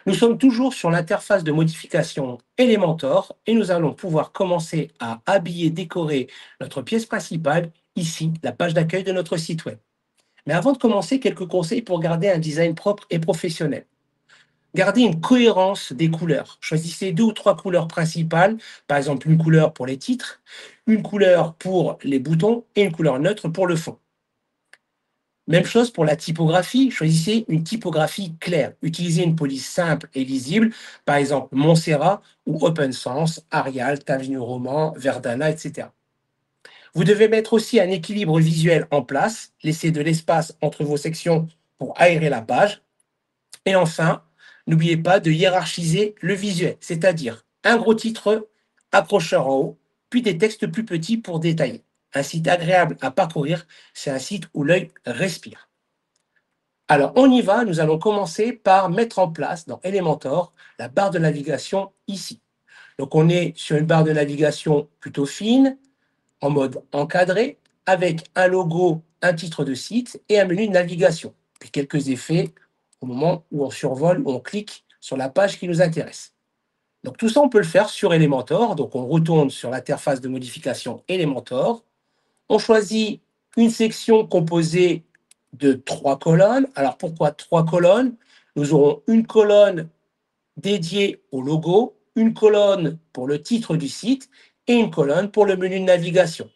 Nous sommes toujours sur l'interface de modification Elementor et nous allons pouvoir commencer à habiller, décorer notre pièce principale, ici, la page d'accueil de notre site web. Mais avant de commencer, quelques conseils pour garder un design propre et professionnel. Gardez une cohérence des couleurs. Choisissez deux ou trois couleurs principales, par exemple une couleur pour les titres, une couleur pour les boutons et une couleur neutre pour le fond. Même chose pour la typographie, choisissez une typographie claire. Utilisez une police simple et lisible, par exemple Montserrat ou OpenSense, Arial, Times New Roman, Verdana, etc. Vous devez mettre aussi un équilibre visuel en place, laisser de l'espace entre vos sections pour aérer la page. Et enfin, n'oubliez pas de hiérarchiser le visuel, c'est-à-dire un gros titre accrocheur en haut, puis des textes plus petits pour détailler. Un site agréable à parcourir, c'est un site où l'œil respire. Alors, on y va. Nous allons commencer par mettre en place dans Elementor la barre de navigation ici. Donc, on est sur une barre de navigation plutôt fine, en mode encadré, avec un logo, un titre de site et un menu de navigation. Puis quelques effets au moment où on survole ou on clique sur la page qui nous intéresse. Donc, tout ça, on peut le faire sur Elementor. Donc, on retourne sur l'interface de modification Elementor. On choisit une section composée de trois colonnes. Alors pourquoi trois colonnes? Nous aurons une colonne dédiée au logo, une colonne pour le titre du site et une colonne pour le menu de navigation.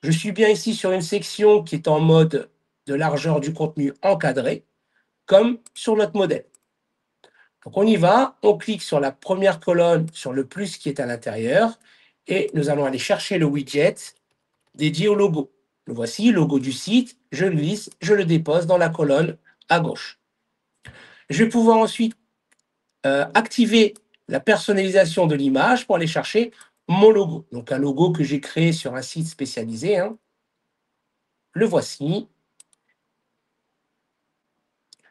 Je suis bien ici sur une section qui est en mode de largeur du contenu encadré, comme sur notre modèle. Donc on y va, on clique sur la première colonne, sur le plus qui est à l'intérieur, et nous allons aller chercher le widget dédié au logo. Le voici, logo du site, je le glisse, je le dépose dans la colonne à gauche. Je vais pouvoir ensuite activer la personnalisation de l'image pour aller chercher mon logo. Donc un logo que j'ai créé sur un site spécialisé. Le voici.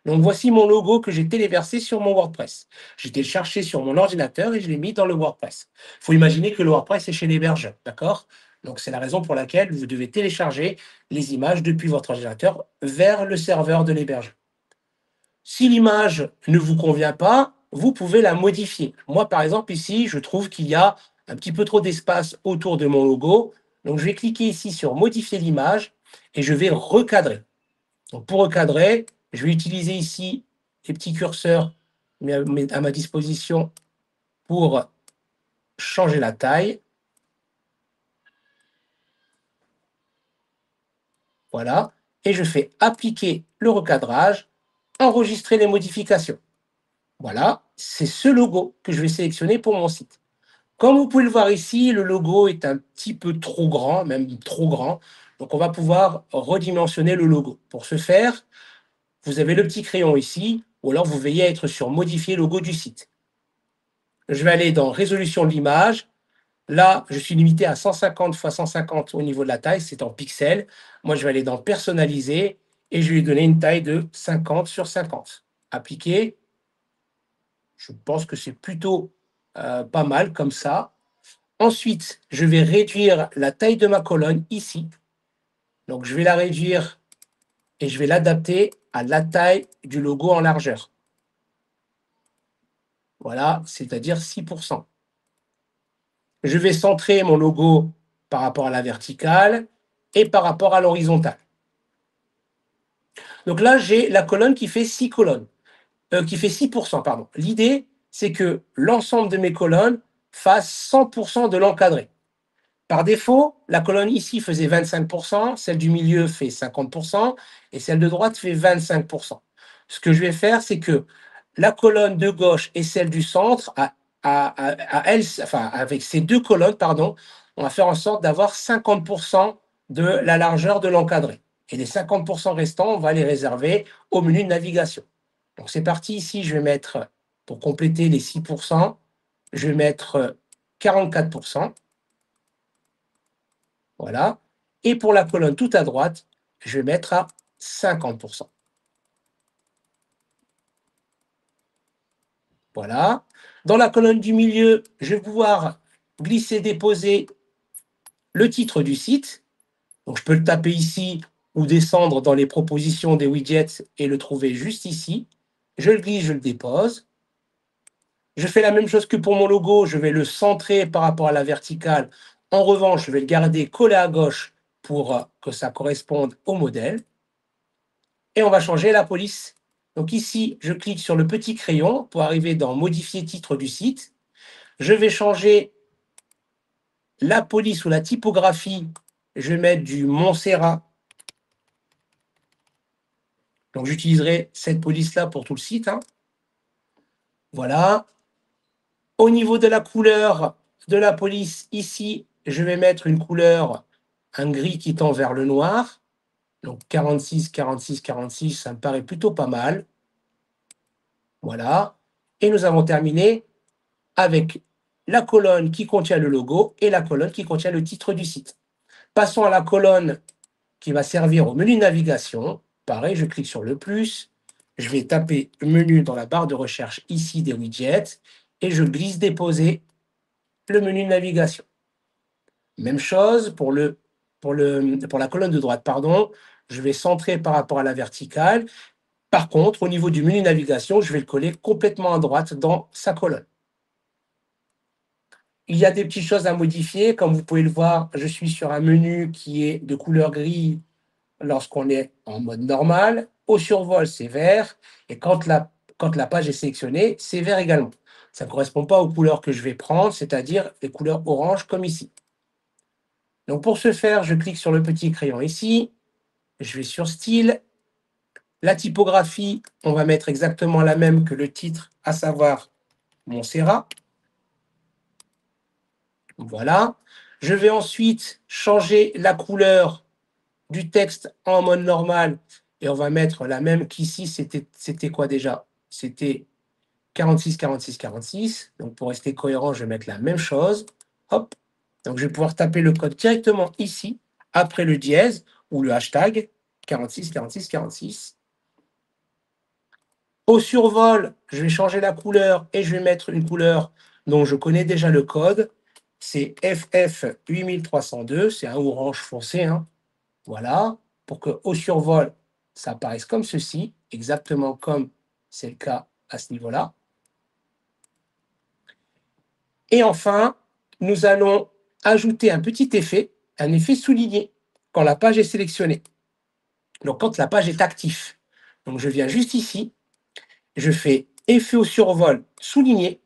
Donc voici mon logo que j'ai téléversé sur mon WordPress. J'ai été le chercher sur mon ordinateur et je l'ai mis dans le WordPress. Il faut imaginer que le WordPress est chez l'hébergeur, d'accord? Donc c'est la raison pour laquelle vous devez télécharger les images depuis votre ordinateur vers le serveur de l'hébergeur. Si l'image ne vous convient pas, vous pouvez la modifier. Moi, par exemple, ici, je trouve qu'il y a un petit peu trop d'espace autour de mon logo. Donc, je vais cliquer ici sur modifier l'image et je vais recadrer. Donc, pour recadrer, je vais utiliser ici les petits curseurs à ma disposition pour changer la taille. Voilà. Et je fais appliquer le recadrage, enregistrer les modifications. Voilà, c'est ce logo que je vais sélectionner pour mon site. Comme vous pouvez le voir ici, le logo est un petit peu trop grand, même trop grand. Donc, on va pouvoir redimensionner le logo. Pour ce faire, vous avez le petit crayon ici, ou alors vous veillez à être sur modifier logo du site. Je vais aller dans résolution de l'image. Là, je suis limité à 150 x 150 au niveau de la taille, c'est en pixels. Moi, je vais aller dans personnaliser et je vais lui donner une taille de 50 sur 50. Appliquer. Je pense que c'est plutôt pas mal comme ça. Ensuite, je vais réduire la taille de ma colonne ici. Donc, je vais la réduire et je vais l'adapter à la taille du logo en largeur. Voilà, c'est-à-dire 6%. Je vais centrer mon logo par rapport à la verticale et par rapport à l'horizontale. Donc là, j'ai la colonne qui fait 6 colonnes, qui fait 6%, pardon. L'idée, c'est que l'ensemble de mes colonnes fasse 100% de l'encadré. Par défaut, la colonne ici faisait 25%, celle du milieu fait 50% et celle de droite fait 25%. Ce que je vais faire, c'est que la colonne de gauche et celle du centre, avec ces deux colonnes, pardon, on va faire en sorte d'avoir 50% de la largeur de l'encadré. Et les 50% restants, on va les réserver au menu de navigation. Donc c'est parti ici, je vais mettre, pour compléter les 6%, je vais mettre 44%. Voilà. Et pour la colonne tout à droite, je vais mettre à 50%. Voilà. Dans la colonne du milieu, je vais pouvoir glisser, déposer le titre du site. Donc, je peux le taper ici ou descendre dans les propositions des widgets et le trouver juste ici. Je le glisse, je le dépose. Je fais la même chose que pour mon logo, je vais le centrer par rapport à la verticale. En revanche, je vais le garder collé à gauche pour que ça corresponde au modèle. Et on va changer la police. Donc ici, je clique sur le petit crayon pour arriver dans Modifier titre du site. Je vais changer la police ou la typographie. Je vais mettre du Montserrat. Donc j'utiliserai cette police-là pour tout le site, hein. Voilà. Au niveau de la couleur de la police, ici, je vais mettre une couleur, un gris qui tend vers le noir. Donc 46, 46, 46, ça me paraît plutôt pas mal. Voilà. Et nous avons terminé avec la colonne qui contient le logo et la colonne qui contient le titre du site. Passons à la colonne qui va servir au menu de navigation. Pareil, je clique sur le plus. Je vais taper menu dans la barre de recherche ici des widgets et je glisse déposer le menu de navigation. Même chose pour la colonne de droite, pardon. Je vais centrer par rapport à la verticale. Par contre, au niveau du menu navigation, je vais le coller complètement à droite dans sa colonne. Il y a des petites choses à modifier. Comme vous pouvez le voir, je suis sur un menu qui est de couleur gris lorsqu'on est en mode normal. Au survol, c'est vert. Et quand la page est sélectionnée, c'est vert également. Ça ne correspond pas aux couleurs que je vais prendre, c'est-à-dire les couleurs orange comme ici. Donc pour ce faire, je clique sur le petit crayon ici. Je vais sur Style. La typographie, on va mettre exactement la même que le titre, à savoir Montserrat. Voilà. Je vais ensuite changer la couleur du texte en mode normal et on va mettre la même qu'ici. C'était quoi déjà? C'était 46, 46, 46. Donc pour rester cohérent, je vais mettre la même chose. Hop. Donc je vais pouvoir taper le code directement ici, après le dièse ou le hashtag 46, 46, 46. Au survol, je vais changer la couleur et je vais mettre une couleur dont je connais déjà le code. C'est FF8302, c'est un orange foncé, hein. Voilà, pour que au survol, ça apparaisse comme ceci, exactement comme c'est le cas à ce niveau-là. Et enfin, nous allons ajouter un petit effet, un effet souligné, quand la page est sélectionnée. Donc, quand la page est active. Donc, je viens juste ici, je fais effet au survol souligné,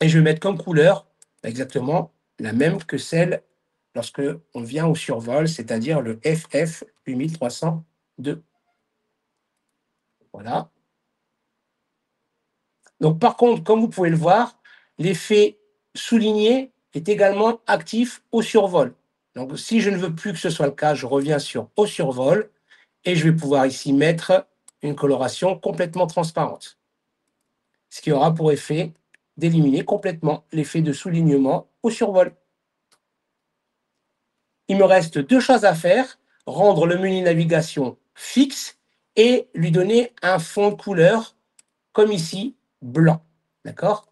et je vais mettre comme couleur exactement la même que celle lorsque on vient au survol, c'est-à-dire le FF8302. Voilà. Donc, par contre, comme vous pouvez le voir, l'effet souligné est également actif au survol. Donc, si je ne veux plus que ce soit le cas, je reviens sur au survol et je vais pouvoir ici mettre une coloration complètement transparente. Ce qui aura pour effet d'éliminer complètement l'effet de soulignement au survol. Il me reste deux choses à faire, rendre le menu navigation fixe et lui donner un fond de couleur, comme ici, blanc. D'accord?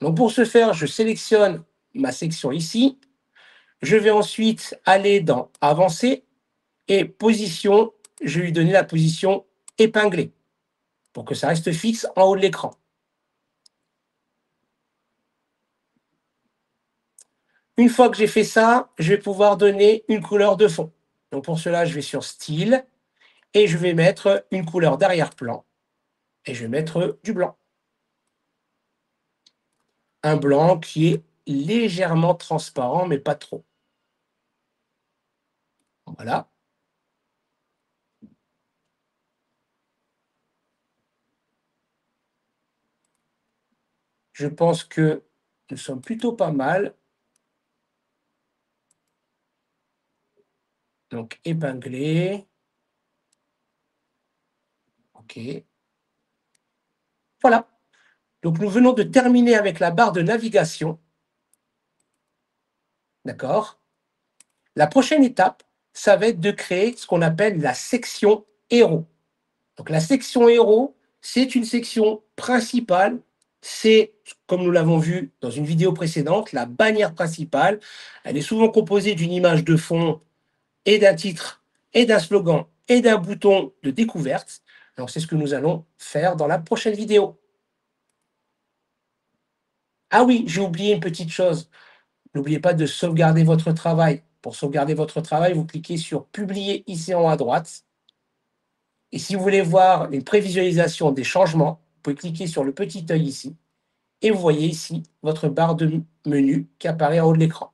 Donc pour ce faire, je sélectionne ma section ici. Je vais ensuite aller dans Avancer et Position. Je vais lui donner la position épinglée pour que ça reste fixe en haut de l'écran. Une fois que j'ai fait ça, je vais pouvoir donner une couleur de fond. Donc pour cela, je vais sur Style et je vais mettre une couleur d'arrière-plan et je vais mettre du blanc. Un blanc qui est légèrement transparent, mais pas trop. Voilà. Je pense que nous sommes plutôt pas mal. Donc épinglé. OK. Voilà. Donc nous venons de terminer avec la barre de navigation. D'accord? La prochaine étape, ça va être de créer ce qu'on appelle la section héros. Donc la section héros, c'est une section principale. C'est, comme nous l'avons vu dans une vidéo précédente, la bannière principale. Elle est souvent composée d'une image de fond et d'un titre et d'un slogan et d'un bouton de découverte. Donc, c'est ce que nous allons faire dans la prochaine vidéo. Ah oui, j'ai oublié une petite chose. N'oubliez pas de sauvegarder votre travail. Pour sauvegarder votre travail, vous cliquez sur Publier ici en haut à droite. Et si vous voulez voir une prévisualisation des changements, vous pouvez cliquer sur le petit œil ici. Et vous voyez ici votre barre de menu qui apparaît en haut de l'écran.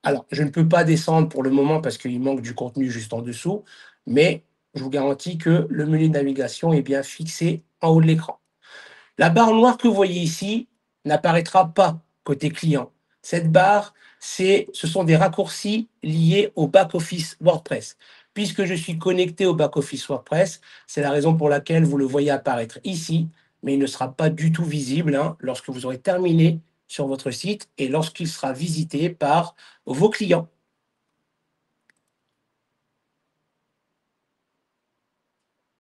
Alors, je ne peux pas descendre pour le moment parce qu'il manque du contenu juste en dessous, mais je vous garantis que le menu de navigation est bien fixé en haut de l'écran. La barre noire que vous voyez ici n'apparaîtra pas côté client. Cette barre, ce sont des raccourcis liés au back-office WordPress. Puisque je suis connecté au back-office WordPress, c'est la raison pour laquelle vous le voyez apparaître ici, mais il ne sera pas du tout visible lorsque vous aurez terminé sur votre site et lorsqu'il sera visité par vos clients.